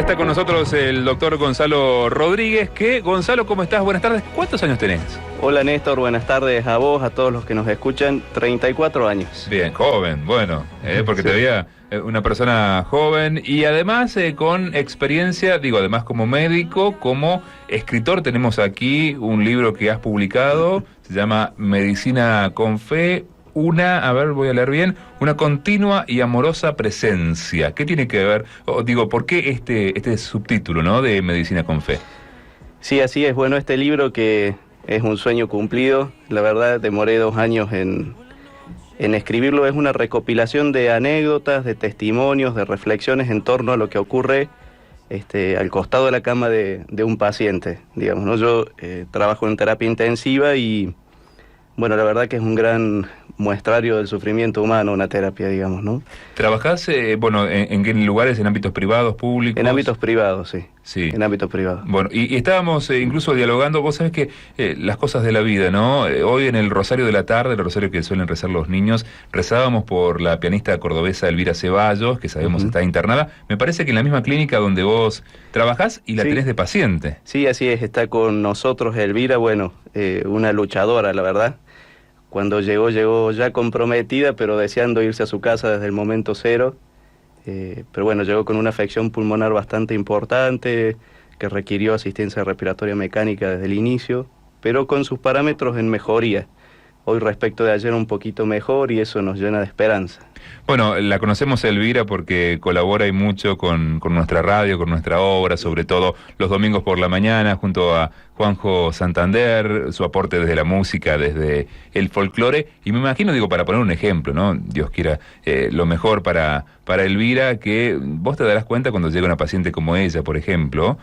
está con nosotros el doctor Gonzalo Rodríguez. Gonzalo, ¿cómo estás? Buenas tardes. ¿Cuántos años tenés? Hola Néstor, buenas tardes a vos, a todos los que nos escuchan. 34 años. Bien, joven, bueno, porque sí. Te veía una persona joven y además con experiencia, además como médico, como escritor. Tenemos aquí un libro que has publicado, se llama Medicina con Fe. Voy a leer bien, una continua y amorosa presencia. ¿Qué tiene que ver? ¿Por qué este subtítulo, ¿no? De Medicina con Fe? Sí, así es. Bueno, este libro que es un sueño cumplido, la verdad demoré 2 años en escribirlo. Es una recopilación de anécdotas, de testimonios, de reflexiones en torno a lo que ocurre al costado de la cama de un paciente, digamos, ¿no? Yo trabajo en terapia intensiva y, bueno, la verdad que es un gran muestrario del sufrimiento humano, una terapia, digamos, ¿no? ¿Trabajás, en qué lugares, en ámbitos privados, públicos? En ámbitos privados, sí. Sí. En ámbitos privados. Bueno, y estábamos incluso dialogando, vos sabés que las cosas de la vida, ¿no? Hoy en el Rosario de la Tarde, el rosario que suelen rezar los niños, rezábamos por la pianista cordobesa Elvira Ceballos, que sabemos está internada. Me parece que en la misma clínica donde vos trabajás y la tenés de paciente. Sí, así es, está con nosotros Elvira, bueno, una luchadora, la verdad. Cuando llegó ya comprometida, pero deseando irse a su casa desde el momento cero. Pero bueno, llegó con una afección pulmonar bastante importante, que requirió asistencia respiratoria mecánica desde el inicio, pero con sus parámetros en mejoría. Hoy respecto de ayer un poquito mejor y eso nos llena de esperanza. Bueno, la conocemos a Elvira porque colabora y mucho con nuestra radio, con nuestra obra, sobre todo los domingos por la mañana, junto a Juanjo Santander, su aporte desde la música, desde el folclore, y me imagino, para poner un ejemplo, ¿no? Dios quiera lo mejor para Elvira, que vos te darás cuenta cuando llega una paciente como ella, por ejemplo,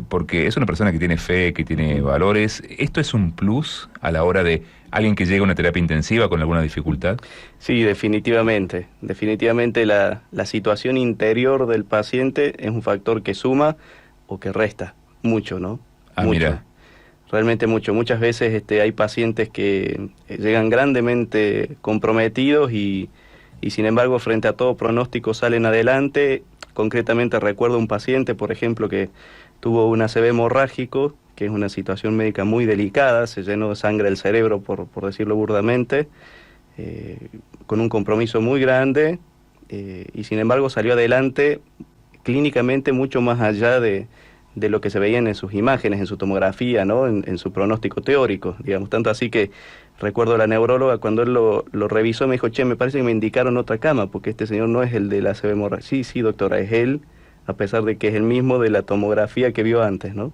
porque es una persona que tiene fe, que tiene valores. ¿Esto es un plus a la hora de alguien que llega a una terapia intensiva con alguna dificultad? Sí, definitivamente. Definitivamente la situación interior del paciente es un factor que suma o que resta mucho, ¿no? Mucho. Mira. Realmente mucho. Muchas veces hay pacientes que llegan grandemente comprometidos y sin embargo frente a todo pronóstico salen adelante. Concretamente recuerdo un paciente, por ejemplo, que tuvo un ACV hemorrágico, que es una situación médica muy delicada, se llenó de sangre el cerebro, por decirlo burdamente, con un compromiso muy grande, y sin embargo salió adelante clínicamente mucho más allá de lo que se veían en sus imágenes, en su tomografía, ¿no? En su pronóstico teórico, digamos. Tanto así que recuerdo a la neuróloga cuando él lo revisó, me dijo, me parece que me indicaron otra cama, porque este señor no es el de la ACV hemorrágica. Sí, doctora, es él, a pesar de que es el mismo de la tomografía que vio antes, ¿no?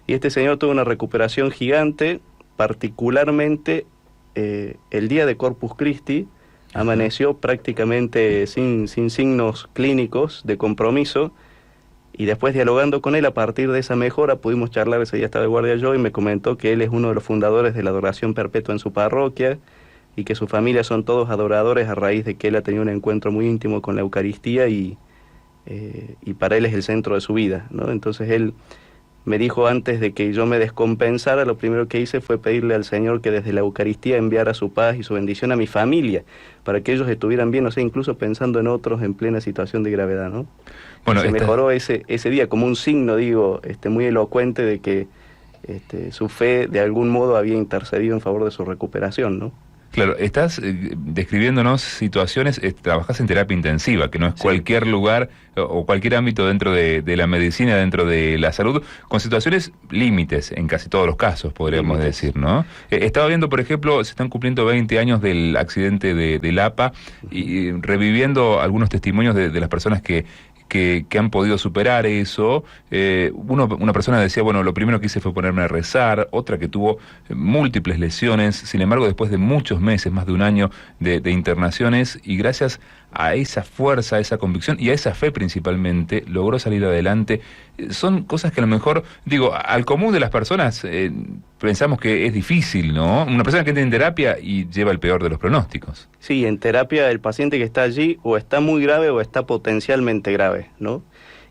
Y este señor tuvo una recuperación gigante, particularmente el día de Corpus Christi, amaneció prácticamente sin signos clínicos de compromiso, y después dialogando con él a partir de esa mejora pudimos charlar. Ese día estaba de guardia yo y me comentó que él es uno de los fundadores de la adoración perpetua en su parroquia y que su familia son todos adoradores a raíz de que él ha tenido un encuentro muy íntimo con la Eucaristía y para él es el centro de su vida, ¿no? Entonces él me dijo, antes de que yo me descompensara, lo primero que hice fue pedirle al Señor que desde la Eucaristía enviara su paz y su bendición a mi familia, para que ellos estuvieran bien, incluso pensando en otros en plena situación de gravedad, ¿no? Bueno, se mejoró ese día como un signo, muy elocuente de que su fe de algún modo había intercedido en favor de su recuperación, ¿no? Claro, estás describiéndonos situaciones, trabajás en terapia intensiva, que no es cualquier lugar o cualquier ámbito dentro de la medicina, dentro de la salud, con situaciones límites en casi todos los casos, podríamos decir, ¿no? Estaba viendo, por ejemplo, se están cumpliendo 20 años del accidente de Lapa y reviviendo algunos testimonios de las personas que han podido superar eso. Una persona decía, lo primero que hice fue ponerme a rezar, otra que tuvo múltiples lesiones, sin embargo después de muchos meses, más de un año de internaciones, y gracias a esa fuerza, a esa convicción y a esa fe principalmente, logró salir adelante. Son cosas que a lo mejor, al común de las personas pensamos que es difícil, ¿no? Una persona que entra en terapia y lleva el peor de los pronósticos. Sí, en terapia el paciente que está allí o está muy grave o está potencialmente grave, ¿no?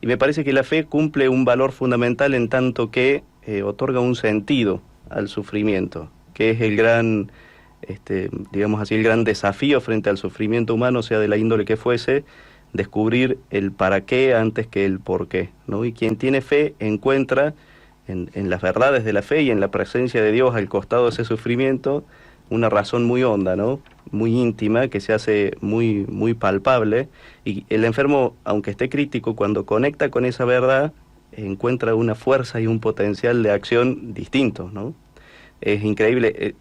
Y me parece que la fe cumple un valor fundamental en tanto que otorga un sentido al sufrimiento, que es el gran, el gran desafío frente al sufrimiento humano, sea de la índole que fuese, descubrir el para qué antes que el por qué, ¿no? Y quien tiene fe encuentra en las verdades de la fe y en la presencia de Dios al costado de ese sufrimiento una razón muy honda, ¿no? Muy íntima, que se hace muy, muy palpable, y el enfermo, aunque esté crítico, cuando conecta con esa verdad, encuentra una fuerza y un potencial de acción distintos, ¿no? Es increíble,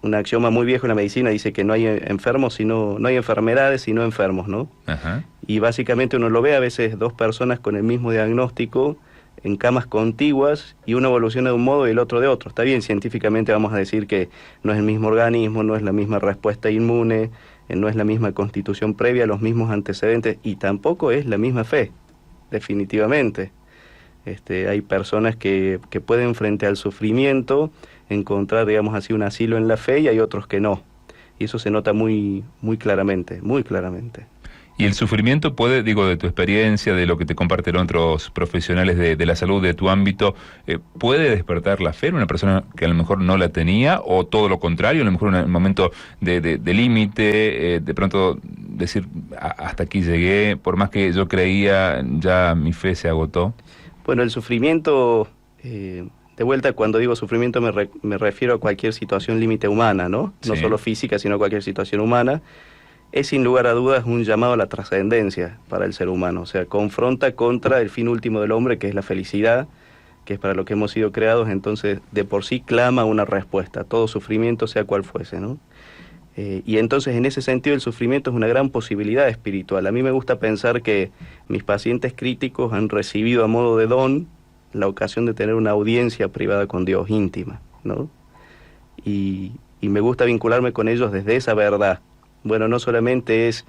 un axioma muy viejo en la medicina dice que no hay enfermos, sino, no hay enfermedades, sino enfermos, ¿no? Ajá. Y básicamente uno lo ve a veces dos personas con el mismo diagnóstico en camas contiguas y uno evoluciona de un modo y el otro de otro. Está bien, científicamente vamos a decir que no es el mismo organismo, no es la misma respuesta inmune, no es la misma constitución previa, los mismos antecedentes y tampoco es la misma fe, definitivamente. Hay personas que pueden frente al sufrimiento encontrar, digamos así, un asilo en la fe y hay otros que no. Y eso se nota muy, muy claramente, muy claramente. Y el sufrimiento puede, digo, de tu experiencia, de lo que te comparten otros profesionales de la salud, de tu ámbito, ¿puede despertar la fe en una persona que a lo mejor no la tenía? ¿O todo lo contrario, a lo mejor en un momento de límite, de pronto decir, hasta aquí llegué, por más que yo creía, ya mi fe se agotó? Bueno, el sufrimiento, de vuelta, cuando digo sufrimiento me refiero a cualquier situación límite humana, ¿no? No Sí. solo física, sino cualquier situación humana. Es sin lugar a dudas un llamado a la trascendencia para el ser humano, o sea, confronta contra el fin último del hombre, que es la felicidad, que es para lo que hemos sido creados, entonces de por sí clama una respuesta, a todo sufrimiento sea cual fuese, ¿no? Y entonces en ese sentido el sufrimiento es una gran posibilidad espiritual. A mí me gusta pensar que mis pacientes críticos han recibido a modo de don la ocasión de tener una audiencia privada con Dios íntima, ¿no? Y me gusta vincularme con ellos desde esa verdad. Bueno, no solamente es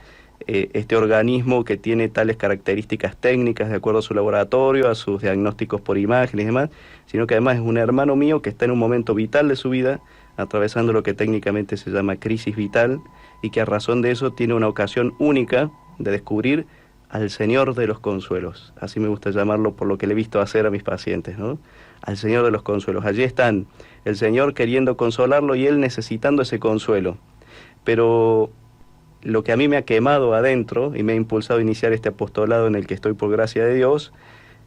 este organismo que tiene tales características técnicas de acuerdo a su laboratorio, a sus diagnósticos por imágenes y demás, sino que además es un hermano mío que está en un momento vital de su vida, atravesando lo que técnicamente se llama crisis vital, y que a razón de eso tiene una ocasión única de descubrir al Señor de los Consuelos. Así me gusta llamarlo por lo que le he visto hacer a mis pacientes, ¿no? Al Señor de los Consuelos. Allí están el Señor queriendo consolarlo y él necesitando ese consuelo. Pero lo que a mí me ha quemado adentro y me ha impulsado a iniciar este apostolado en el que estoy por gracia de Dios,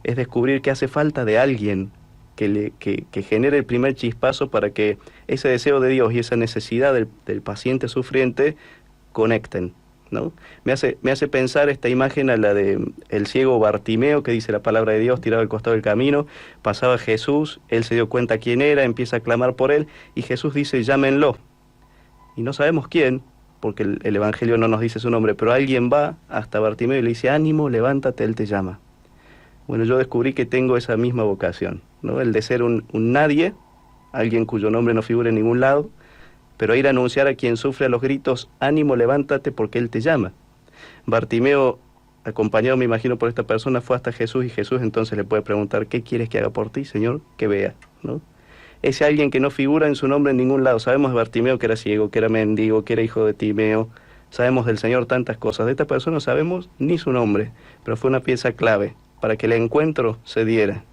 es descubrir que hace falta de alguien que genere el primer chispazo para que ese deseo de Dios y esa necesidad del paciente sufriente conecten, ¿no? Me hace pensar esta imagen a la de el ciego Bartimeo, que dice la palabra de Dios, tirado al costado del camino, pasaba Jesús, él se dio cuenta quién era, empieza a clamar por él, y Jesús dice, llámenlo. Y no sabemos quién, porque el Evangelio no nos dice su nombre, pero alguien va hasta Bartimeo y le dice, ánimo, levántate, él te llama. Bueno, yo descubrí que tengo esa misma vocación, ¿no? El de ser un nadie, alguien cuyo nombre no figura en ningún lado, pero ir a anunciar a quien sufre a los gritos, ánimo, levántate, porque él te llama. Bartimeo, acompañado, me imagino, por esta persona, fue hasta Jesús, y Jesús entonces le puede preguntar, ¿qué quieres que haga por ti, Señor? Que vea, ¿no? Ese alguien que no figura en su nombre en ningún lado. Sabemos de Bartimeo que era ciego, que era mendigo, que era hijo de Timeo. Sabemos del Señor tantas cosas. De esta persona no sabemos ni su nombre, pero fue una pieza clave para que el encuentro se diera.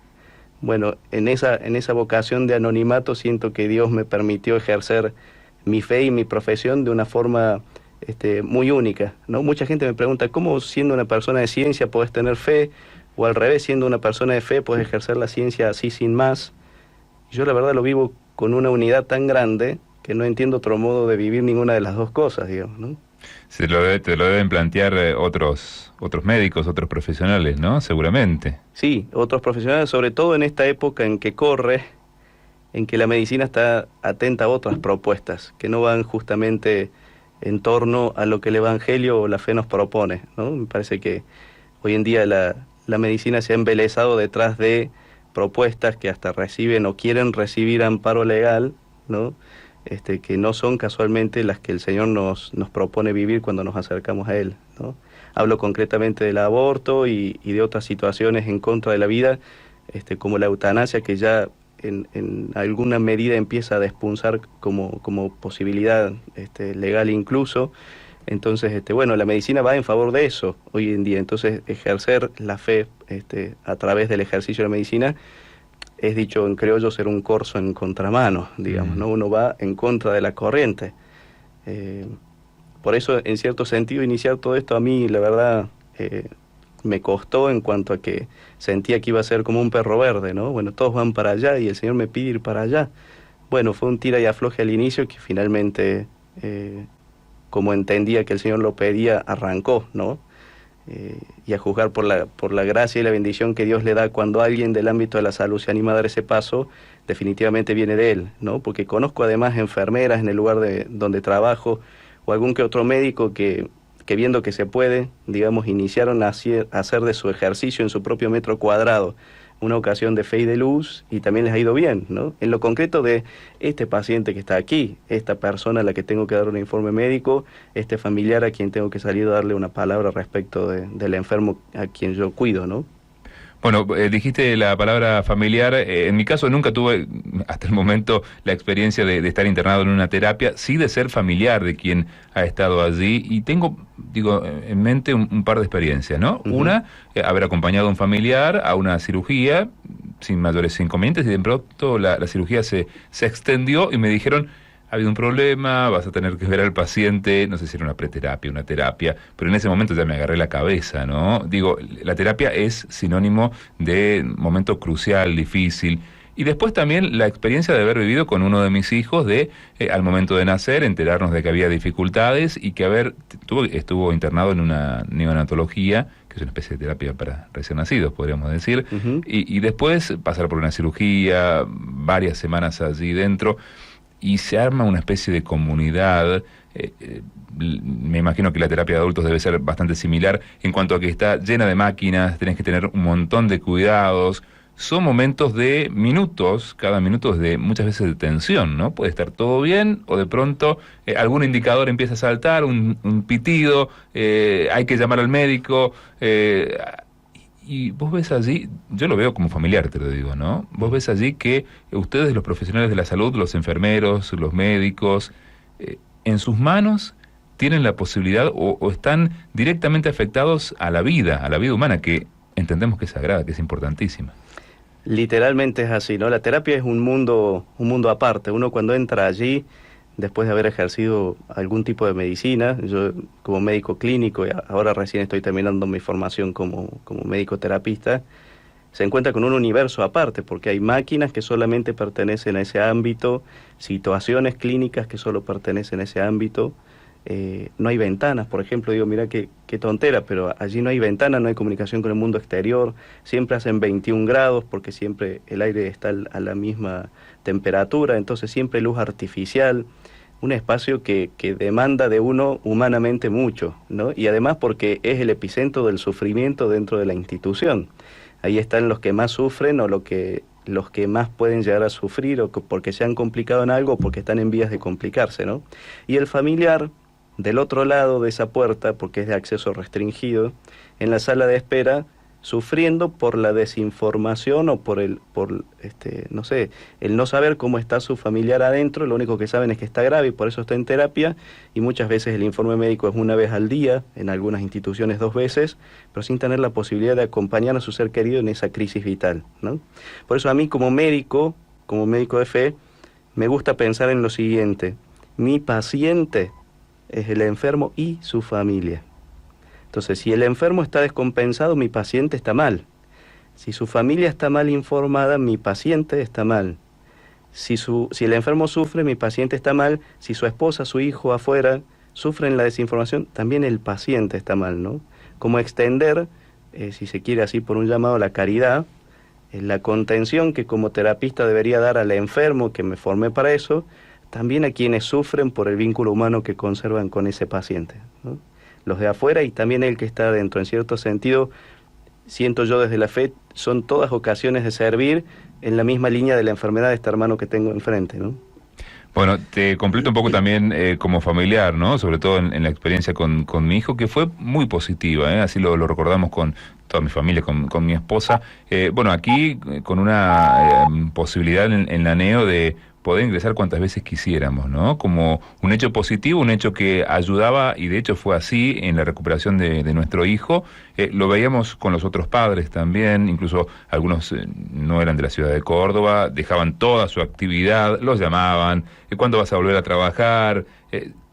Bueno, en esa vocación de anonimato siento que Dios me permitió ejercer mi fe y mi profesión de una forma muy única, ¿no? Mucha gente me pregunta, ¿cómo siendo una persona de ciencia podés tener fe? O al revés, siendo una persona de fe podés ejercer la ciencia así sin más. Yo la verdad lo vivo con una unidad tan grande que no entiendo otro modo de vivir ninguna de las dos cosas, digamos, ¿no? Te lo deben plantear otros médicos, otros profesionales, ¿no? Seguramente. Sí, otros profesionales, sobre todo en esta época en que corre, en que la medicina está atenta a otras propuestas, que no van justamente en torno a lo que el Evangelio o la fe nos propone, ¿no? Me parece que hoy en día la medicina se ha embelesado detrás de propuestas que hasta reciben o quieren recibir amparo legal, ¿no? Que no son casualmente las que el Señor nos propone vivir cuando nos acercamos a Él, ¿no? Hablo concretamente del aborto y de otras situaciones en contra de la vida, como la eutanasia, que ya en alguna medida empieza a despuntar como posibilidad legal incluso. Entonces, bueno, la medicina va en favor de eso hoy en día. Entonces, ejercer la fe a través del ejercicio de la medicina es, dicho en criollo, ser un corso en contramano, digamos, ¿no? Uno va en contra de la corriente. Por eso, en cierto sentido, iniciar todo esto a mí, la verdad, me costó en cuanto a que sentía que iba a ser como un perro verde, ¿no? Bueno, todos van para allá y el Señor me pide ir para allá. Bueno, fue un tira y afloje al inicio que finalmente, como entendía que el Señor lo pedía, arrancó, ¿no? Y a juzgar por la gracia y la bendición que Dios le da cuando alguien del ámbito de la salud se anima a dar ese paso, definitivamente viene de Él, ¿no? Porque conozco además enfermeras en el lugar donde trabajo, o algún que otro médico que viendo que se puede, digamos, iniciaron a hacer de su ejercicio en su propio metro cuadrado una ocasión de fe y de luz, y también les ha ido bien, ¿no? En lo concreto de este paciente que está aquí, esta persona a la que tengo que dar un informe médico, este familiar a quien tengo que salir a darle una palabra respecto del enfermo a quien yo cuido, ¿no? Bueno, dijiste la palabra familiar. En mi caso nunca tuve hasta el momento la experiencia de estar internado en una terapia, sí de ser familiar de quien ha estado allí, y tengo, digo, en mente un par de experiencias, ¿no? Uh-huh. Una, haber acompañado a un familiar a una cirugía sin mayores inconvenientes, y de pronto la cirugía se extendió y me dijeron: ha habido un problema, vas a tener que ver al paciente, no sé si era una preterapia, una terapia, pero en ese momento ya me agarré la cabeza, ¿no? Digo, la terapia es sinónimo de momento crucial, difícil. Y después también la experiencia de haber vivido con uno de mis hijos, al momento de nacer, enterarnos de que había dificultades y que estuvo internado en una neonatología, que es una especie de terapia para recién nacidos, podríamos decir, uh-huh. y después pasar por una cirugía, varias semanas allí dentro, y se arma una especie de comunidad. Me imagino que la terapia de adultos debe ser bastante similar en cuanto a que está llena de máquinas, tenés que tener un montón de cuidados. Son momentos de minutos, cada minuto es de muchas veces de tensión, ¿no? Puede estar todo bien o de pronto algún indicador empieza a saltar, un pitido, hay que llamar al médico. Y vos ves allí, yo lo veo como familiar, te lo digo, ¿no? Vos ves allí que ustedes, los profesionales de la salud, los enfermeros, los médicos, en sus manos tienen la posibilidad o están directamente afectados a la vida humana, que entendemos que es sagrada, que es importantísima. Literalmente es así, ¿no? La terapia es un mundo aparte. Uno cuando entra allí, después de haber ejercido algún tipo de medicina, yo como médico clínico, y ahora recién estoy terminando mi formación como médico terapista, se encuentra con un universo aparte, porque hay máquinas que solamente pertenecen a ese ámbito, situaciones clínicas que solo pertenecen a ese ámbito. No hay ventanas, por ejemplo, digo, mira qué tontera, pero allí no hay ventanas, no hay comunicación con el mundo exterior, siempre hacen 21 grados porque siempre el aire está a la misma temperatura, entonces siempre luz artificial, un espacio que demanda de uno humanamente mucho, ¿no? Y además porque es el epicentro del sufrimiento dentro de la institución. Ahí están los que más sufren o los que más pueden llegar a sufrir, o porque se han complicado en algo o porque están en vías de complicarse, ¿no? Y el familiar, del otro lado de esa puerta, porque es de acceso restringido, en la sala de espera, sufriendo por la desinformación o por el no saber cómo está su familiar adentro. Lo único que saben es que está grave y por eso está en terapia, y muchas veces el informe médico es una vez al día, en algunas instituciones 2 veces, pero sin tener la posibilidad de acompañar a su ser querido en esa crisis vital, ¿no? Por eso a mí como médico de fe, me gusta pensar en lo siguiente: mi paciente es el enfermo y su familia. Entonces, si el enfermo está descompensado, mi paciente está mal. Si su familia está mal informada, mi paciente está mal. Si el enfermo sufre, mi paciente está mal. Si su esposa, su hijo afuera sufren la desinformación, también el paciente está mal, ¿no? Como extender, si se quiere así por un llamado a la caridad, la contención que como terapista debería dar al enfermo, que me formé para eso, también a quienes sufren por el vínculo humano que conservan con ese paciente, ¿no? Los de afuera y también el que está adentro. En cierto sentido, siento yo desde la fe, son todas ocasiones de servir en la misma línea de la enfermedad de este hermano que tengo enfrente, ¿no? Bueno, te completo un poco también como familiar, ¿no? Sobre todo en la experiencia con mi hijo, que fue muy positiva, ¿eh? Así lo recordamos con toda mi familia, con mi esposa. Bueno, aquí con una posibilidad en la NEO de poder ingresar cuantas veces quisiéramos, ¿no? Como un hecho positivo, un hecho que ayudaba, y de hecho fue así en la recuperación de nuestro hijo. Lo veíamos con los otros padres también, incluso algunos no eran de la ciudad de Córdoba, dejaban toda su actividad, los llamaban, ¿cuándo vas a volver a trabajar?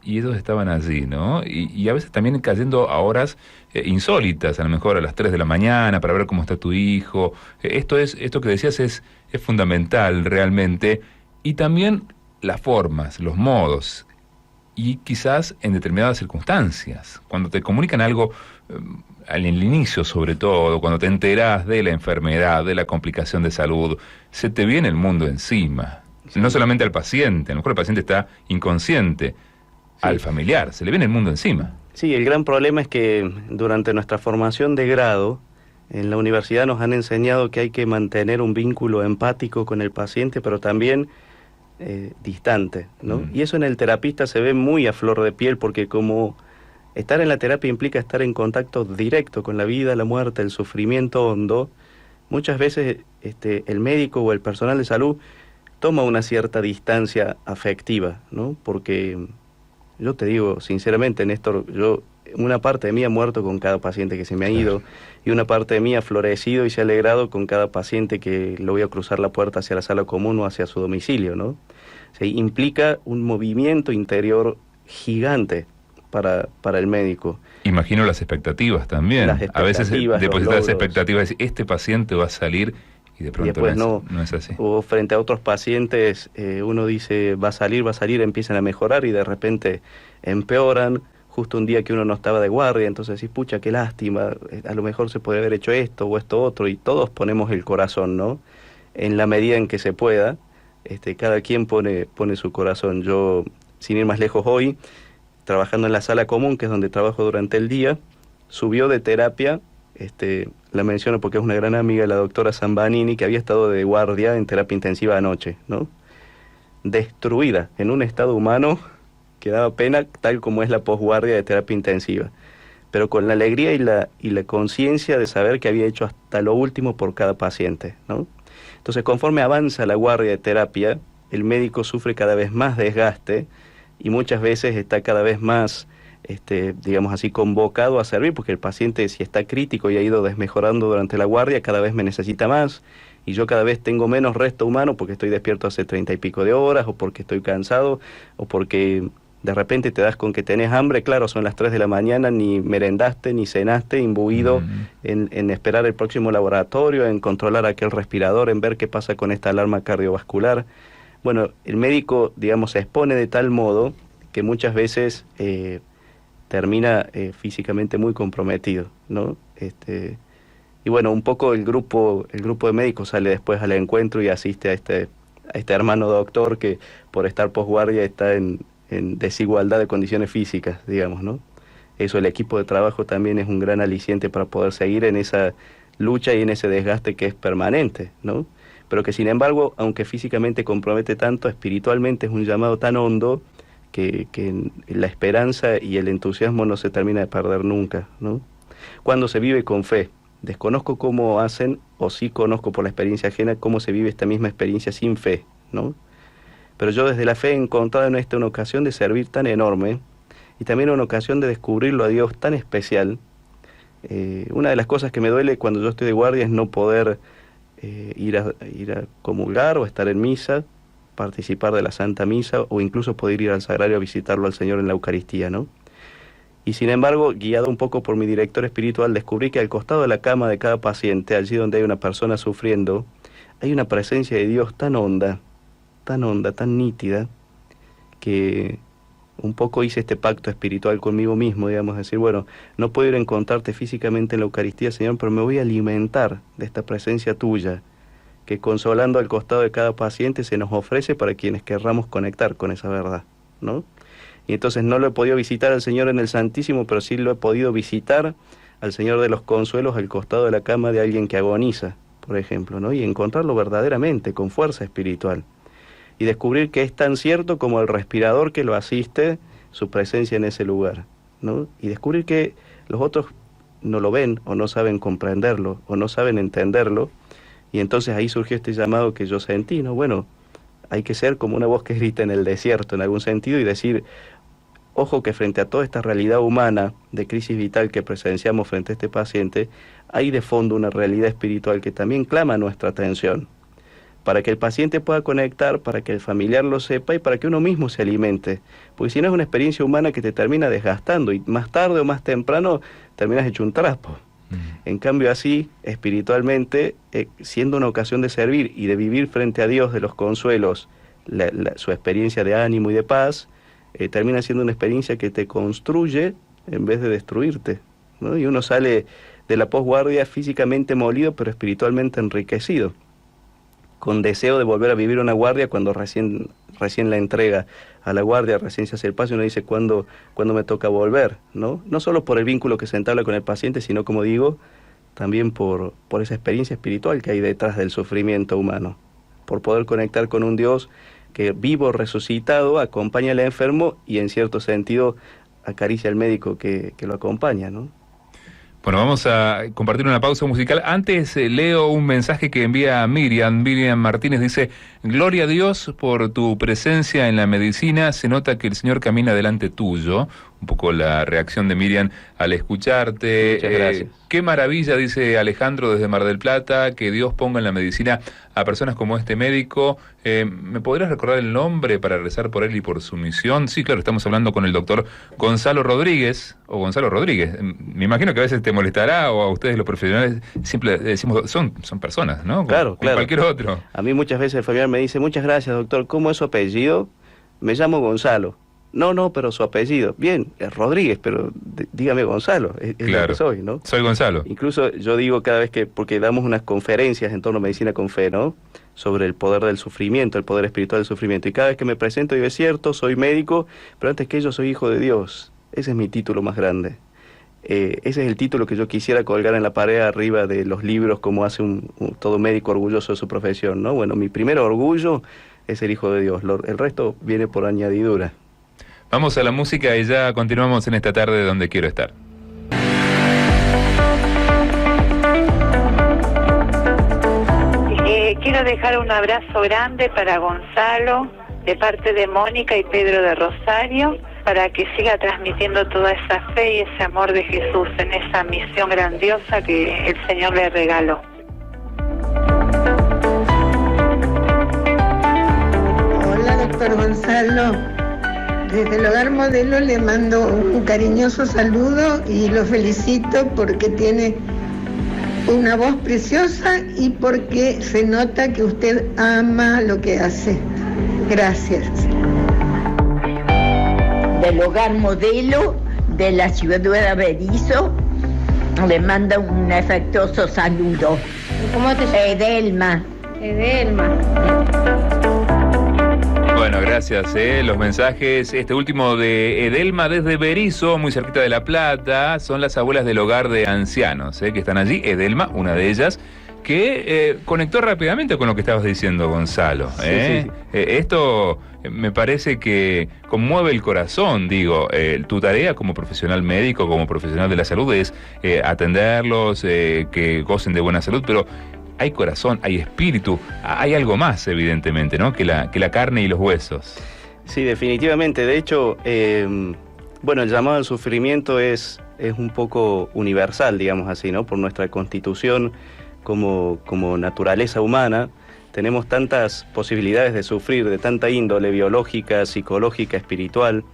y ellos estaban allí, ¿no? Y a veces también cayendo a horas insólitas, a lo mejor a las 3 de la mañana, para ver cómo está tu hijo. Esto que decías es fundamental realmente. Y también las formas, los modos, y quizás en determinadas circunstancias. Cuando te comunican algo, al inicio sobre todo, cuando te enterás de la enfermedad, de la complicación de salud, se te viene el mundo encima. Sí. No solamente al paciente, a lo mejor el paciente está inconsciente, sí, al familiar, se le viene el mundo encima. Sí, el gran problema es que durante nuestra formación de grado, en la universidad nos han enseñado que hay que mantener un vínculo empático con el paciente, pero también distante, ¿no? Y eso en el terapista se ve muy a flor de piel, porque como estar en la terapia implica estar en contacto directo con la vida, la muerte, el sufrimiento hondo, muchas veces el médico o el personal de salud toma una cierta distancia afectiva, ¿no? Porque yo te digo sinceramente, Néstor, una parte de mí ha muerto con cada paciente que se me ha ido, y una parte de mí ha florecido y se ha alegrado con cada paciente que lo voy a cruzar la puerta hacia la sala común o hacia su domicilio, ¿no? O sea, implica un movimiento interior gigante para el médico. Imagino las expectativas también. A veces depositar las expectativas, este paciente va a salir y de pronto no es así. O frente a otros pacientes, uno dice va a salir, empiezan a mejorar y de repente empeoran. Justo un día que uno no estaba de guardia, entonces decís, pucha, qué lástima, a lo mejor se puede haber hecho esto o esto otro, y todos ponemos el corazón, ¿no? En la medida en que se pueda, cada quien pone su corazón. Yo, sin ir más lejos hoy, trabajando en la sala común, que es donde trabajo durante el día, subió de terapia, la menciono porque es una gran amiga, la doctora Zambanini, que había estado de guardia en terapia intensiva anoche, ¿no? Destruida, en un estado humano que daba pena, tal como es la posguardia de terapia intensiva, pero con la alegría y la conciencia de saber que había hecho hasta lo último por cada paciente, ¿no? Entonces, conforme avanza la guardia de terapia, el médico sufre cada vez más desgaste y muchas veces está cada vez más, digamos así, convocado a servir, porque el paciente, si está crítico y ha ido desmejorando durante la guardia, cada vez me necesita más, y yo cada vez tengo menos resto humano porque estoy despierto hace 30 y pico de horas, o porque estoy cansado, o porque de repente te das con que tenés hambre, claro, son las 3 de la mañana, ni merendaste, ni cenaste, imbuido en esperar el próximo laboratorio, en controlar aquel respirador, en ver qué pasa con esta alarma cardiovascular. Bueno, el médico, digamos, se expone de tal modo que muchas veces termina físicamente muy comprometido, ¿no? Y bueno, un poco el grupo de médicos sale después al encuentro y asiste a este hermano doctor que por estar posguardia está en desigualdad de condiciones físicas, digamos, ¿no? Eso, el equipo de trabajo también es un gran aliciente para poder seguir en esa lucha y en ese desgaste que es permanente, ¿no? Pero que sin embargo, aunque físicamente compromete tanto, espiritualmente es un llamado tan hondo que la esperanza y el entusiasmo no se termina de perder nunca, ¿no? Cuando se vive con fe. Desconozco cómo hacen, o sí conozco por la experiencia ajena, cómo se vive esta misma experiencia sin fe, ¿no? Pero yo desde la fe he encontrado en una ocasión de servir tan enorme y también una ocasión de descubrirlo a Dios tan especial. Una de las cosas que me duele cuando yo estoy de guardia es no poder ir a comulgar o estar en misa, participar de la Santa Misa o incluso poder ir al Sagrario a visitarlo al Señor en la Eucaristía, ¿no? Y sin embargo, guiado un poco por mi director espiritual, descubrí que al costado de la cama de cada paciente, allí donde hay una persona sufriendo, hay una presencia de Dios tan honda, tan nítida, que un poco hice este pacto espiritual conmigo mismo, digamos, decir, bueno, no puedo ir a encontrarte físicamente en la Eucaristía, Señor, pero me voy a alimentar de esta presencia tuya, que consolando al costado de cada paciente se nos ofrece para quienes querramos conectar con esa verdad, ¿no? Y entonces no lo he podido visitar al Señor en el Santísimo, pero sí lo he podido visitar al Señor de los Consuelos al costado de la cama de alguien que agoniza, por ejemplo, ¿no? Y encontrarlo verdaderamente, con fuerza espiritual. Y descubrir que es tan cierto como el respirador que lo asiste, su presencia en ese lugar, ¿no? Y descubrir que los otros no lo ven, o no saben comprenderlo, o no saben entenderlo, y entonces ahí surgió este llamado que yo sentí, ¿no? Bueno, hay que ser como una voz que grita en el desierto, en algún sentido, y decir, ojo que frente a toda esta realidad humana de crisis vital que presenciamos frente a este paciente, hay de fondo una realidad espiritual que también clama nuestra atención. para que el paciente pueda conectar, para que el familiar lo sepa y para que uno mismo se alimente. Porque si no es una experiencia humana que te termina desgastando y más tarde o más temprano terminas hecho un trapo. En cambio así, espiritualmente, siendo una ocasión de servir y de vivir frente a Dios de los consuelos, su experiencia de ánimo y de paz, termina siendo una experiencia que te construye en vez de destruirte, ¿no? Y uno sale de la posguardia físicamente molido, pero espiritualmente enriquecido, con deseo de volver a vivir una guardia cuando recién la entrega a la guardia, recién se hace el paso y uno dice ¿cuándo me toca volver? ¿No? No solo por el vínculo que se entabla con el paciente, sino, como digo, también por esa experiencia espiritual que hay detrás del sufrimiento humano, por poder conectar con un Dios que vivo, resucitado, acompaña al enfermo y en cierto sentido acaricia al médico que lo acompaña, ¿no? Bueno, vamos a compartir una pausa musical. Antes leo un mensaje que envía Miriam. Miriam Martínez dice: gloria a Dios por tu presencia en la medicina, se nota que el Señor camina delante tuyo. Un poco la reacción de Miriam al escucharte. Muchas gracias. Qué maravilla, dice Alejandro desde Mar del Plata, que Dios ponga en la medicina a personas como este médico. ¿Me podrías recordar el nombre para rezar por él y por su misión? Sí, claro, estamos hablando con el doctor Gonzalo Rodríguez, o Gonzalo Rodríguez. Me imagino que a veces te molestará, o a ustedes los profesionales siempre decimos, son personas, ¿no? Claro, como cualquier otro. A mí muchas veces el familiar me dice, muchas gracias, doctor, ¿cómo es su apellido? Me llamo Gonzalo. No, pero su apellido. Bien, es Rodríguez, pero dígame Gonzalo, es claro, lo que soy, ¿no? Soy Gonzalo. Incluso yo digo cada vez porque damos unas conferencias en torno a medicina con fe, ¿no? Sobre el poder del sufrimiento, el poder espiritual del sufrimiento. Y cada vez que me presento digo, es cierto, soy médico, pero antes que ello soy hijo de Dios. Ese es mi título más grande. Ese es el título que yo quisiera colgar en la pared arriba de los libros, como hace todo médico orgulloso de su profesión, ¿no? Bueno, mi primer orgullo es el hijo de Dios. El resto viene por añadidura. Vamos a la música y ya continuamos en esta tarde donde quiero estar. Quiero dejar un abrazo grande para Gonzalo, de parte de Mónica y Pedro de Rosario, para que siga transmitiendo toda esa fe y ese amor de Jesús en esa misión grandiosa que el Señor le regaló. Hola, doctor Gonzalo. Desde el Hogar Modelo le mando un cariñoso saludo y lo felicito porque tiene una voz preciosa y porque se nota que usted ama lo que hace. Gracias. Del Hogar Modelo de la ciudad de Berisso le manda un afectuoso saludo. ¿Cómo te llamas? Edelma. Edelma. Bueno, gracias, los mensajes. Este último de Edelma desde Berisso, muy cerquita de La Plata, son las abuelas del hogar de ancianos, que están allí. Edelma, una de ellas, que conectó rápidamente con lo que estabas diciendo, Gonzalo. Sí. Esto me parece que conmueve el corazón, digo. Tu tarea como profesional médico, como profesional de la salud, es atenderlos, que gocen de buena salud, pero hay corazón, hay espíritu, hay algo más, evidentemente, ¿no? Que la carne y los huesos. Sí, definitivamente. De hecho, bueno, el llamado al sufrimiento es un poco universal, digamos así, ¿no? Por nuestra constitución como naturaleza humana, tenemos tantas posibilidades de sufrir, de tanta índole biológica, psicológica, espiritual,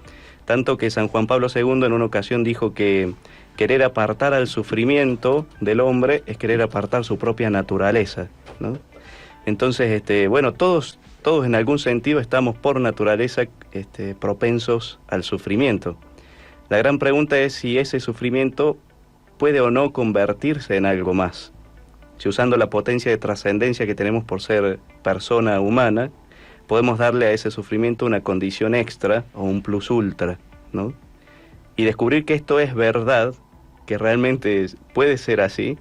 tanto que San Juan Pablo II en una ocasión dijo que querer apartar al sufrimiento del hombre es querer apartar su propia naturaleza, ¿no? Entonces, bueno, todos en algún sentido estamos por naturaleza propensos al sufrimiento. La gran pregunta es si ese sufrimiento puede o no convertirse en algo más. Si usando la potencia de trascendencia que tenemos por ser persona humana, podemos darle a ese sufrimiento una condición extra o un plus ultra, ¿no? Y descubrir que esto es verdad, que realmente puede ser así,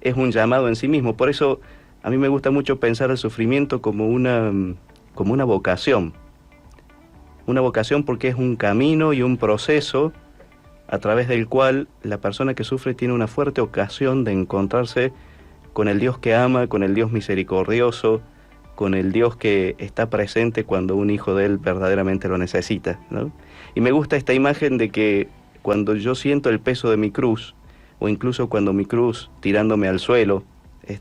es un llamado en sí mismo. Por eso a mí me gusta mucho pensar el sufrimiento como una vocación. Una vocación porque es un camino y un proceso a través del cual la persona que sufre tiene una fuerte ocasión de encontrarse con el Dios que ama, con el Dios misericordioso, con el Dios que está presente cuando un hijo de él verdaderamente lo necesita, ¿no? Y me gusta esta imagen de que cuando yo siento el peso de mi cruz, o incluso cuando mi cruz tirándome al suelo,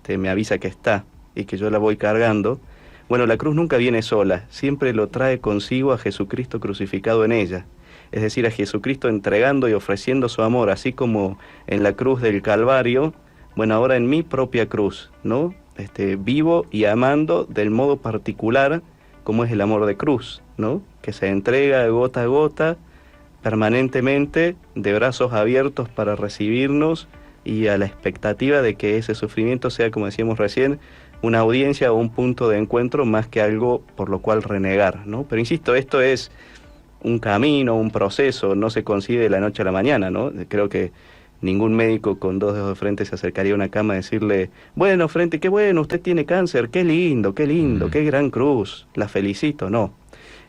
me avisa que está y que yo la voy cargando, Bueno, la cruz nunca viene sola, siempre lo trae consigo a Jesucristo crucificado en ella. Es decir, a Jesucristo entregando y ofreciendo su amor, así como en la cruz del Calvario, bueno, ahora en mi propia cruz, ¿no? Vivo y amando del modo particular como es el amor de cruz, ¿no? Que se entrega gota a gota, permanentemente, de brazos abiertos para recibirnos y a la expectativa de que ese sufrimiento sea, como decíamos recién, una audiencia o un punto de encuentro más que algo por lo cual renegar, ¿no? Pero insisto, esto es un camino, un proceso, no se consigue de la noche a la mañana, ¿no? Creo que ningún médico con 2 dedos de frente se acercaría a una cama a decirle, bueno, frente, qué bueno, usted tiene cáncer, qué lindo, qué gran cruz, la felicito, no.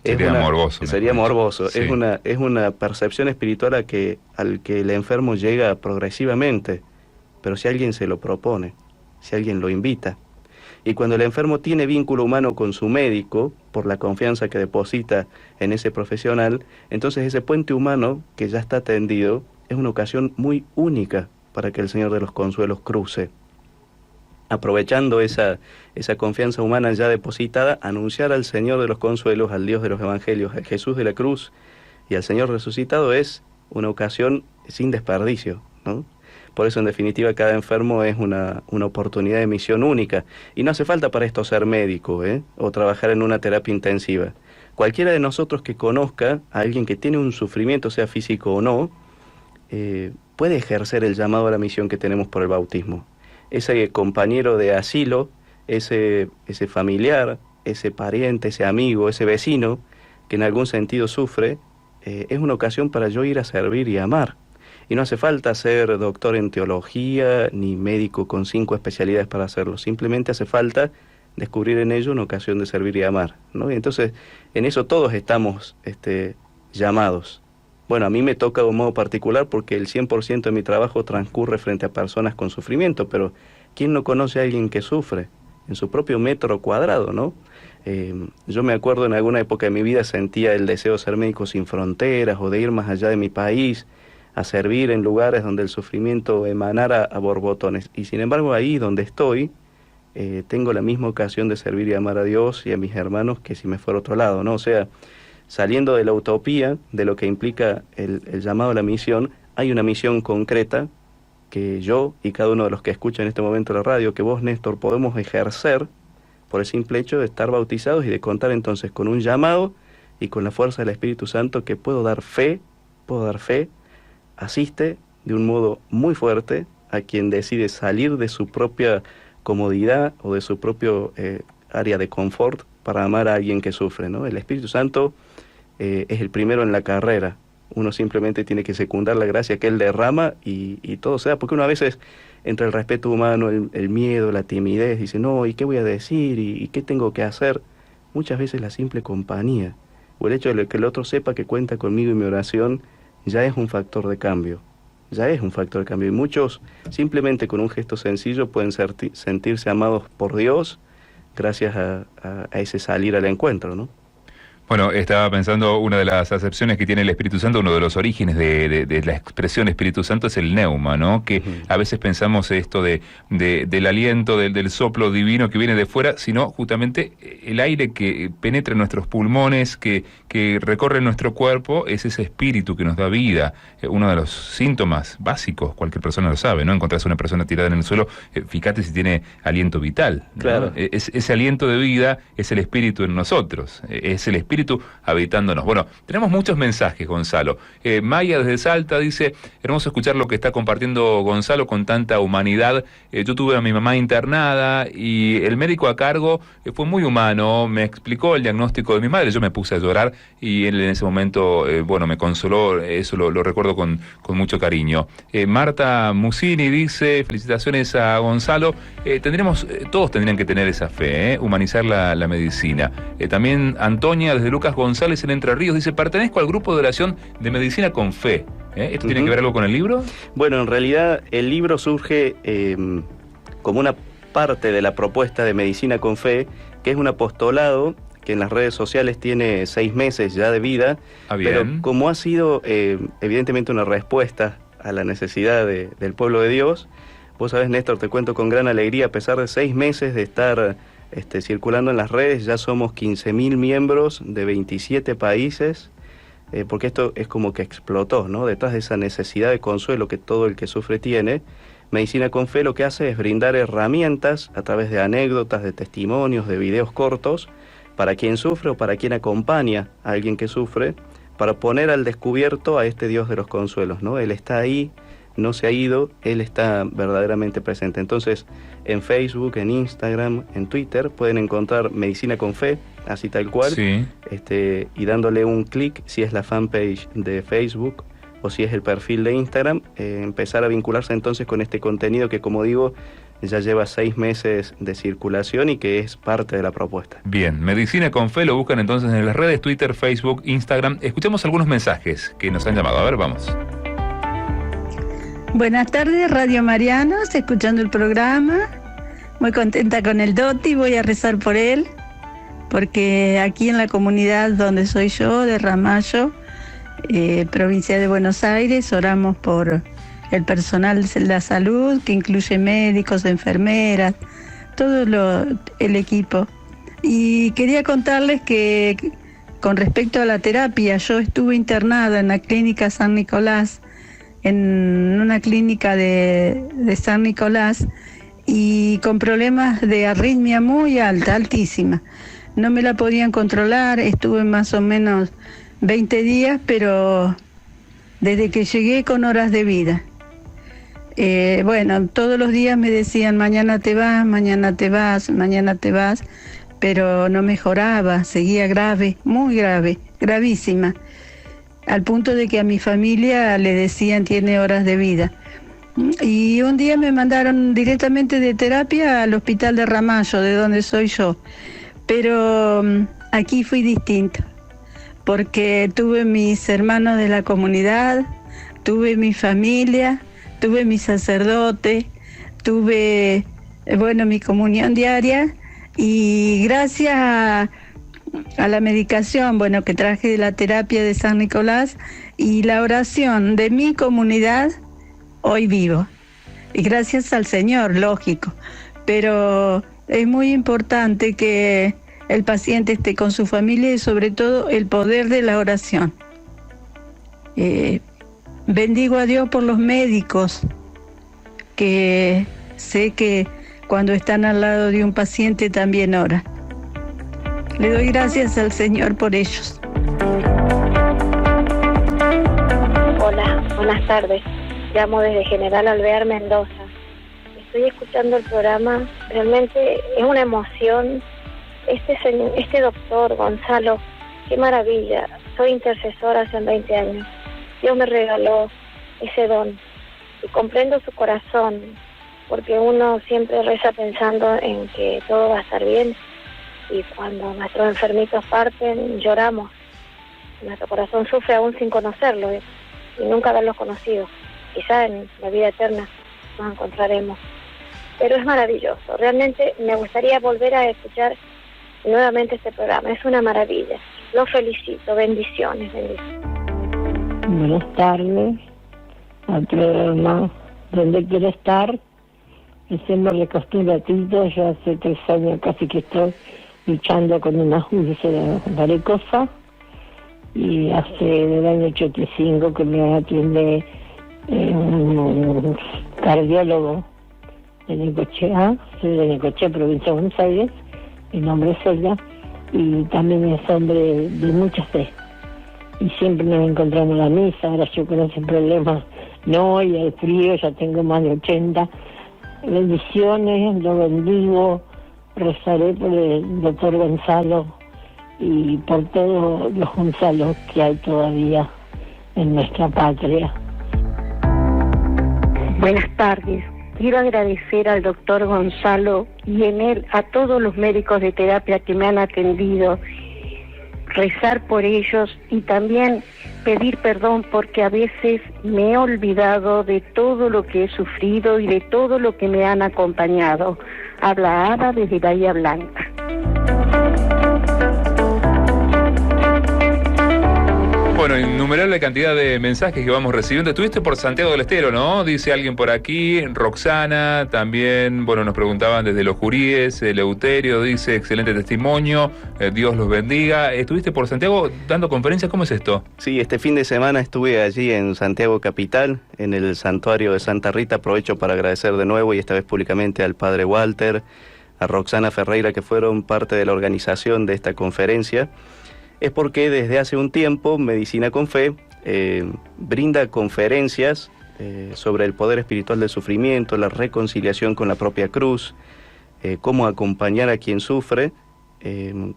Sería morboso. Sería morboso, sí. es una percepción espiritual al que el enfermo llega progresivamente, pero si alguien se lo propone, si alguien lo invita. Y cuando el enfermo tiene vínculo humano con su médico, por la confianza que deposita en ese profesional, entonces ese puente humano que ya está tendido es una ocasión muy única para que el Señor de los Consuelos cruce. Aprovechando esa confianza humana ya depositada, anunciar al Señor de los Consuelos, al Dios de los Evangelios, al Jesús de la cruz y al Señor resucitado es una ocasión sin desperdicio, ¿no? Por eso, en definitiva, cada enfermo es una oportunidad de misión única. Y no hace falta para esto ser médico, o trabajar en una terapia intensiva. Cualquiera de nosotros que conozca a alguien que tiene un sufrimiento, sea físico o no, puede ejercer el llamado a la misión que tenemos por el bautismo. Ese compañero de asilo, ese familiar, ese pariente, ese amigo, ese vecino, que en algún sentido sufre, es una ocasión para yo ir a servir y amar. Y no hace falta ser doctor en teología, ni médico con 5 especialidades para hacerlo. Simplemente hace falta descubrir en ello una ocasión de servir y amar, ¿no? Y entonces, en eso todos estamos llamados. Bueno, a mí me toca de un modo particular porque el 100% de mi trabajo transcurre frente a personas con sufrimiento, pero ¿quién no conoce a alguien que sufre en su propio metro cuadrado, ¿no? Yo me acuerdo en alguna época de mi vida sentía el deseo de ser médico sin fronteras o de ir más allá de mi país, a servir en lugares donde el sufrimiento emanara a borbotones. Y sin embargo, ahí donde estoy, tengo la misma ocasión de servir y amar a Dios y a mis hermanos que si me fuera a otro lado, ¿no? O sea, saliendo de la utopía, de lo que implica el llamado a la misión, hay una misión concreta que yo y cada uno de los que escuchan en este momento la radio, que vos, Néstor, podemos ejercer por el simple hecho de estar bautizados y de contar entonces con un llamado y con la fuerza del Espíritu Santo que puedo dar fe, asiste de un modo muy fuerte a quien decide salir de su propia comodidad o de su propio área de confort para amar a alguien que sufre, ¿no? El Espíritu Santo es el primero en la carrera. Uno simplemente tiene que secundar la gracia que Él derrama y todo se da, porque uno a veces, entre el respeto humano, el miedo, la timidez, dice, no, ¿y qué voy a decir? ¿Y qué tengo que hacer? Muchas veces la simple compañía, o el hecho de que el otro sepa que cuenta conmigo y mi oración, ya es un factor de cambio. Y muchos, simplemente con un gesto sencillo, pueden sentirse amados por Dios gracias a ese salir al encuentro, ¿no? Bueno, estaba pensando, una de las acepciones que tiene el Espíritu Santo, uno de los orígenes de la expresión Espíritu Santo es el neuma, ¿no? Que a veces pensamos esto del aliento, del soplo divino que viene de fuera, sino justamente el aire que penetra en nuestros pulmones, que recorre nuestro cuerpo, es ese espíritu que nos da vida. Uno de los síntomas básicos, cualquier persona lo sabe, ¿no? Encontrás a una persona tirada en el suelo, fíjate si tiene aliento vital, ¿no? Claro. Ese aliento de vida es el espíritu en nosotros, es el espíritu habitándonos. Bueno, tenemos muchos mensajes, Gonzalo. Maya desde Salta dice, hermoso escuchar lo que está compartiendo Gonzalo con tanta humanidad. Yo tuve a mi mamá internada y el médico a cargo fue muy humano, me explicó el diagnóstico de mi madre, yo me puse a llorar y él en ese momento, me consoló, eso lo recuerdo con mucho cariño. Marta Musini dice, felicitaciones a Gonzalo. Todos tendrían que tener esa fe, humanizar la medicina. También Antonia desde Lucas González en Entre Ríos dice, pertenezco al grupo de oración de medicina con fe. ¿Esto tiene que ver algo con el libro? Bueno, en realidad el libro surge como una parte de la propuesta de Medicina con Fe, que es un apostolado que en las redes sociales tiene 6 meses ya de vida, pero como ha sido evidentemente una respuesta a la necesidad del pueblo de Dios, vos sabés, Néstor, te cuento con gran alegría, a pesar de 6 meses de estar circulando en las redes. Ya somos 15.000 miembros de 27 países, porque esto es como que explotó, ¿no? Detrás de esa necesidad de consuelo que todo el que sufre tiene, Medicina con Fe lo que hace es brindar herramientas a través de anécdotas, de testimonios, de videos cortos, para quien sufre o para quien acompaña a alguien que sufre, para poner al descubierto a este Dios de los consuelos, ¿no? Él está ahí, no se ha ido, Él está verdaderamente presente. Entonces, en Facebook, en Instagram, en Twitter, pueden encontrar Medicina con Fe, así tal cual, Sí. Y dándole un clic, si es la fanpage de Facebook o si es el perfil de Instagram, empezar a vincularse entonces con este contenido que, como digo, ya lleva 6 meses de circulación y que es parte de la propuesta. Bien, Medicina con Fe lo buscan entonces en las redes Twitter, Facebook, Instagram. Escuchemos algunos mensajes que nos han llamado. A ver, vamos. Buenas tardes, Radio Marianos, escuchando el programa. Muy contenta con el Doti, voy a rezar por él, porque aquí en la comunidad donde soy yo, de Ramallo, provincia de Buenos Aires, oramos por el personal de la salud, que incluye médicos, enfermeras, todo el equipo. Y quería contarles que con respecto a la terapia, yo estuve internada en la clínica San Nicolás, en una clínica de San Nicolás, y con problemas de arritmia muy alta, altísima. No me la podían controlar, estuve más o menos 20 días, pero desde que llegué con horas de vida. Bueno, todos los días me decían, mañana te vas, mañana te vas, mañana te vas, pero no mejoraba, seguía grave, muy grave, gravísima, al punto de que a mi familia le decían, tiene horas de vida. Y un día me mandaron directamente de terapia al hospital de Ramallo, de donde soy yo, pero aquí fui distinta, porque tuve mis hermanos de la comunidad, tuve mi familia, tuve mi sacerdote, tuve, mi comunión diaria, y gracias a la medicación, que traje de la terapia de San Nicolás y la oración de mi comunidad, hoy vivo. Y gracias al Señor, lógico, pero es muy importante que el paciente esté con su familia y sobre todo el poder de la oración. Bendigo a Dios por los médicos, que sé que cuando están al lado de un paciente también oran. Le doy gracias al Señor por ellos. Hola, buenas tardes. Llamo desde General Alvear, Mendoza. Estoy escuchando el programa. Realmente es una emoción. Este doctor Gonzalo, qué maravilla. Soy intercesora hace 20 años. Dios me regaló ese don. Y comprendo su corazón, porque uno siempre reza pensando en que todo va a estar bien. Y cuando nuestros enfermitos parten, lloramos. Nuestro corazón sufre aún sin conocerlo y nunca haberlos conocido. Quizá en la vida eterna nos encontraremos. Pero es maravilloso. Realmente me gustaría volver a escuchar nuevamente este programa. Es una maravilla. Los felicito. Bendiciones. Buenas tardes al programa Donde Quiero Estar. Haciéndole gratuito. Ya hace 3 años casi que estoy luchando con una úlcera varicosa, y hace del año 85 que me atiende un cardiólogo de Necochea. Soy de Necochea, provincia de Buenos Aires. Mi nombre es Olga, y también es hombre de mucha fe, y siempre nos encontramos en la misa. Ahora yo con ese problema no, y el frío, ya tengo más de 80. Bendiciones, lo bendigo, rezaré por el doctor Gonzalo y por todos los Gonzalos que hay todavía en nuestra patria. Buenas tardes. Quiero agradecer al doctor Gonzalo y en él a todos los médicos de terapia que me han atendido, rezar por ellos y también pedir perdón porque a veces me he olvidado de todo lo que he sufrido y de todo lo que me han acompañado. Habla Ada desde Bahía Blanca. Bueno, innumerable cantidad de mensajes que vamos recibiendo. Estuviste por Santiago del Estero, ¿no? Dice alguien por aquí. Roxana, también, bueno, nos preguntaban desde Los Juríes. Eleuterio dice, excelente testimonio, Dios los bendiga. ¿Estuviste por Santiago dando conferencias? ¿Cómo es esto? Sí, este fin de semana estuve allí en Santiago Capital, en el santuario de Santa Rita. Aprovecho para agradecer de nuevo y esta vez públicamente al padre Walter, a Roxana Ferreira, que fueron parte de la organización de esta conferencia. Es porque desde hace un tiempo Medicina con Fe brinda conferencias sobre el poder espiritual del sufrimiento, la reconciliación con la propia cruz, cómo acompañar a quien sufre,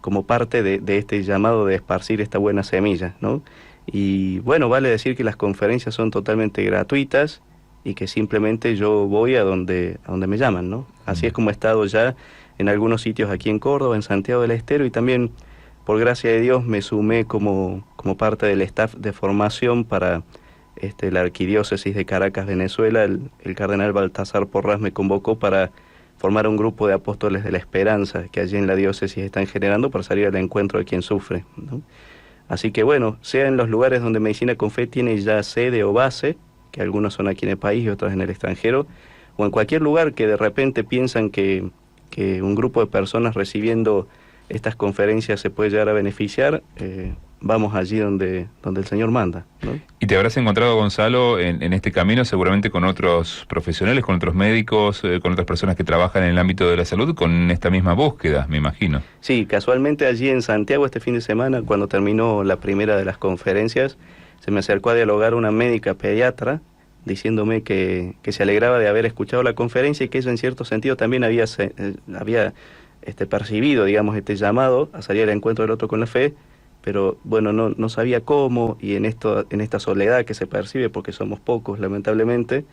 como parte de este llamado de esparcir esta buena semilla, ¿no? Y bueno, vale decir que las conferencias son totalmente gratuitas y que simplemente yo voy a donde me llaman, ¿no? Así es como he estado ya en algunos sitios aquí en Córdoba, en Santiago del Estero, y también, por gracia de Dios, me sumé como parte del staff de formación para la Arquidiócesis de Caracas, Venezuela. El cardenal Baltasar Porras me convocó para formar un grupo de apóstoles de la esperanza que allí en la diócesis están generando para salir al encuentro de quien sufre, ¿no? Así que bueno, sea en los lugares donde Medicina con Fe tiene ya sede o base, que algunos son aquí en el país y otros en el extranjero, o en cualquier lugar que de repente piensan que un grupo de personas recibiendo estas conferencias se puede llegar a beneficiar, vamos allí donde el Señor manda, ¿no? Y te habrás encontrado, Gonzalo, en este camino seguramente con otros profesionales, con otros médicos, con otras personas que trabajan en el ámbito de la salud, con esta misma búsqueda, me imagino. Sí, casualmente allí en Santiago este fin de semana, cuando terminó la primera de las conferencias, se me acercó a dialogar una médica pediatra, diciéndome que se alegraba de haber escuchado la conferencia y que ella en cierto sentido también había percibido, digamos, este llamado a salir al encuentro del otro con la fe, pero bueno, no sabía cómo, y en esta soledad que se percibe, porque somos pocos, lamentablemente,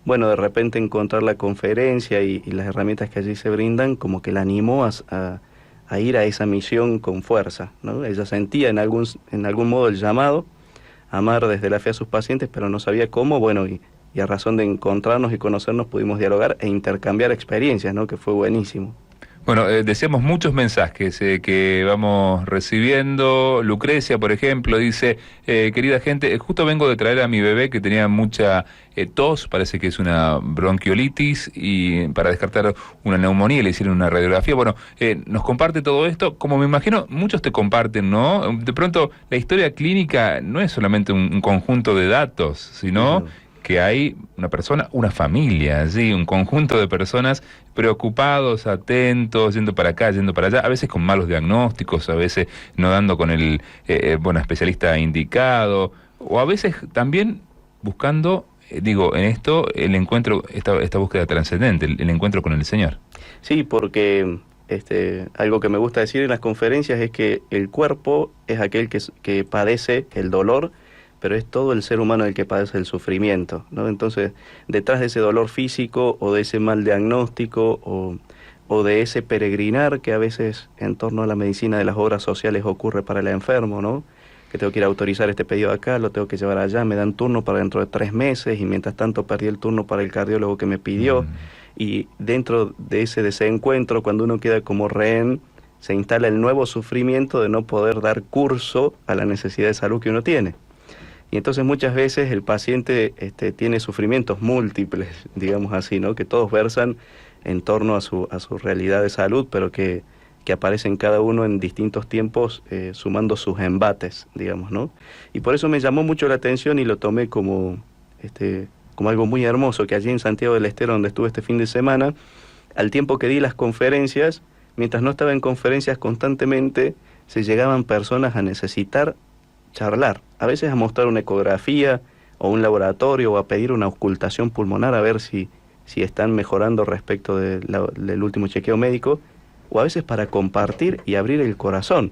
bueno, de repente encontrar la conferencia y las herramientas que allí se brindan, como que la animó a ir a esa misión con fuerza, ¿no? Ella sentía en algún modo el llamado a amar desde la fe a sus pacientes, pero no sabía cómo, bueno, y a razón de encontrarnos y conocernos pudimos dialogar e intercambiar experiencias, ¿no? Que fue buenísimo. Bueno, deseamos muchos mensajes que vamos recibiendo. Lucrecia, por ejemplo, dice, querida gente, justo vengo de traer a mi bebé que tenía mucha tos, parece que es una bronquiolitis, y para descartar una neumonía le hicieron una radiografía. Bueno, nos comparte todo esto, como me imagino, muchos te comparten, ¿no? De pronto, la historia clínica no es solamente un conjunto de datos, sino que hay una persona, una familia, ¿sí? Un conjunto de personas preocupados, atentos, yendo para acá, yendo para allá, a veces con malos diagnósticos, a veces no dando con el especialista indicado, o a veces también buscando, en esto, el encuentro, esta búsqueda trascendente, el encuentro con el Señor. Sí, porque algo que me gusta decir en las conferencias es que el cuerpo es aquel que padece el dolor, pero es todo el ser humano el que padece el sufrimiento, ¿no? Entonces, detrás de ese dolor físico o de ese mal diagnóstico o de ese peregrinar que a veces en torno a la medicina de las obras sociales ocurre para el enfermo, ¿no? Que tengo que ir a autorizar este pedido acá, lo tengo que llevar allá, me dan turno para dentro de 3 meses y mientras tanto perdí el turno para el cardiólogo que me pidió. Y dentro de ese desencuentro, cuando uno queda como rehén, se instala el nuevo sufrimiento de no poder dar curso a la necesidad de salud que uno tiene. Y entonces muchas veces el paciente tiene sufrimientos múltiples, digamos así, ¿no? Que todos versan en torno a su realidad de salud, pero que aparecen cada uno en distintos tiempos sumando sus embates, digamos, ¿no? Y por eso me llamó mucho la atención y lo tomé como algo muy hermoso, que allí en Santiago del Estero, donde estuve este fin de semana, al tiempo que di las conferencias, mientras no estaba en conferencias constantemente, se llegaban personas a necesitar charlar, a veces a mostrar una ecografía o un laboratorio o a pedir una auscultación pulmonar a ver si están mejorando respecto del último chequeo médico, o a veces para compartir y abrir el corazón.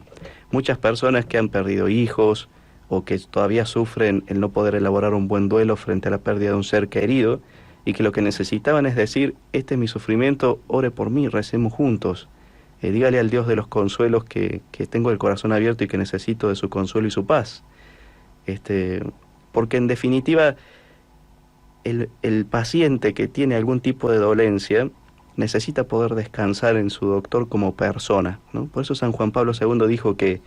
Muchas personas que han perdido hijos o que todavía sufren el no poder elaborar un buen duelo frente a la pérdida de un ser querido y que lo que necesitaban es decir, este es mi sufrimiento, ore por mí, recemos juntos. Dígale al Dios de los consuelos que tengo el corazón abierto y que necesito de su consuelo y su paz. Porque en definitiva, el paciente que tiene algún tipo de dolencia necesita poder descansar en su doctor como persona, ¿no? Por eso San Juan Pablo II dijo que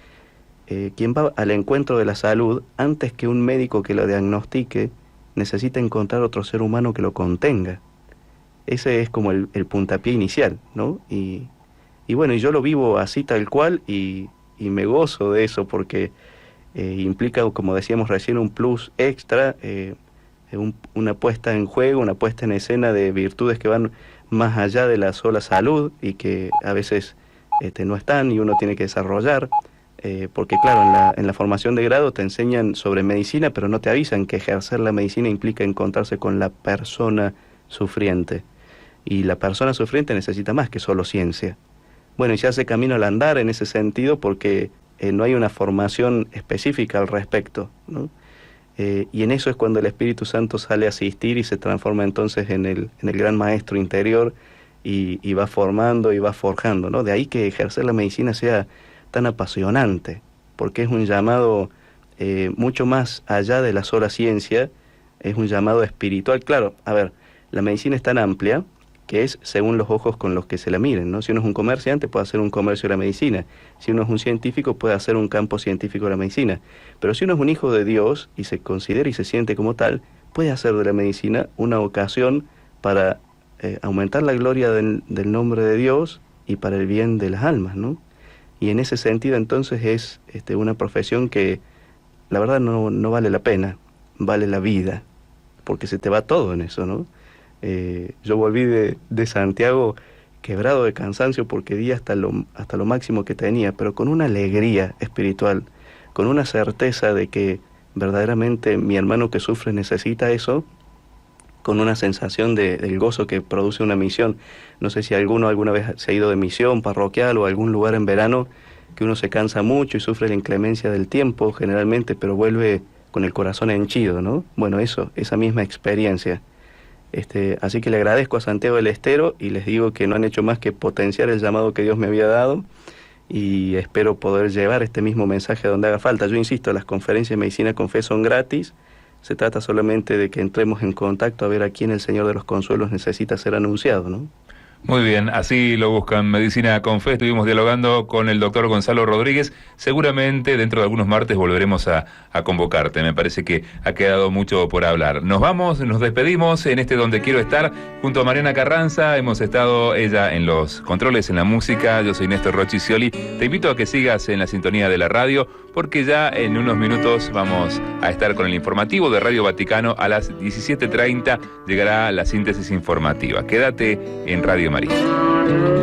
quien va al encuentro de la salud, antes que un médico que lo diagnostique, necesita encontrar otro ser humano que lo contenga. Ese es como el puntapié inicial, ¿no? Y bueno, y yo lo vivo así tal cual y me gozo de eso porque implica, como decíamos recién, un plus extra, una puesta en juego, una puesta en escena de virtudes que van más allá de la sola salud y que a veces no están y uno tiene que desarrollar. Porque claro, en la formación de grado te enseñan sobre medicina, pero no te avisan que ejercer la medicina implica encontrarse con la persona sufriente. Y la persona sufriente necesita más que solo ciencia. Bueno, y se hace camino al andar en ese sentido porque no hay una formación específica al respecto, ¿no? Y en eso es cuando el Espíritu Santo sale a asistir y se transforma entonces en el gran maestro interior y va formando y va forjando, ¿no? De ahí que ejercer la medicina sea tan apasionante, porque es un llamado mucho más allá de la sola ciencia, es un llamado espiritual. Claro, a ver, la medicina es tan amplia que es según los ojos con los que se la miren, ¿no? Si uno es un comerciante puede hacer un comercio de la medicina, si uno es un científico puede hacer un campo científico de la medicina, pero si uno es un hijo de Dios y se considera y se siente como tal, puede hacer de la medicina una ocasión para aumentar la gloria del nombre de Dios y para el bien de las almas, ¿no? Y en ese sentido entonces es una profesión que la verdad no vale la pena, vale la vida, porque se te va todo en eso, ¿no? Yo volví de Santiago quebrado de cansancio porque di hasta lo máximo que tenía, pero con una alegría espiritual, con una certeza de que verdaderamente mi hermano que sufre necesita eso, con una sensación del gozo que produce una misión. No sé si alguno alguna vez se ha ido de misión parroquial o a algún lugar en verano, que uno se cansa mucho y sufre la inclemencia del tiempo generalmente, pero vuelve con el corazón henchido, ¿no? Bueno, esa misma experiencia. Así que le agradezco a Santiago del Estero y les digo que no han hecho más que potenciar el llamado que Dios me había dado y espero poder llevar este mismo mensaje donde haga falta. Yo insisto, las conferencias de Medicina con Fe son gratis. Se trata solamente de que entremos en contacto a ver a quién el Señor de los Consuelos necesita ser anunciado, ¿no? Muy bien, así lo buscan. Medicina con Fe. Estuvimos dialogando con el doctor Gonzalo Rodríguez. Seguramente dentro de algunos martes volveremos a convocarte. Me parece que ha quedado mucho por hablar. Nos vamos, nos despedimos en Donde Quiero Estar junto a Mariana Carranza. Hemos estado ella en los controles, en la música. Yo soy Néstor Rocchicioli. Te invito a que sigas en la sintonía de la radio porque ya en unos minutos vamos a estar con el informativo de Radio Vaticano. A las 17:30 llegará la síntesis informativa. Quédate en Radio María.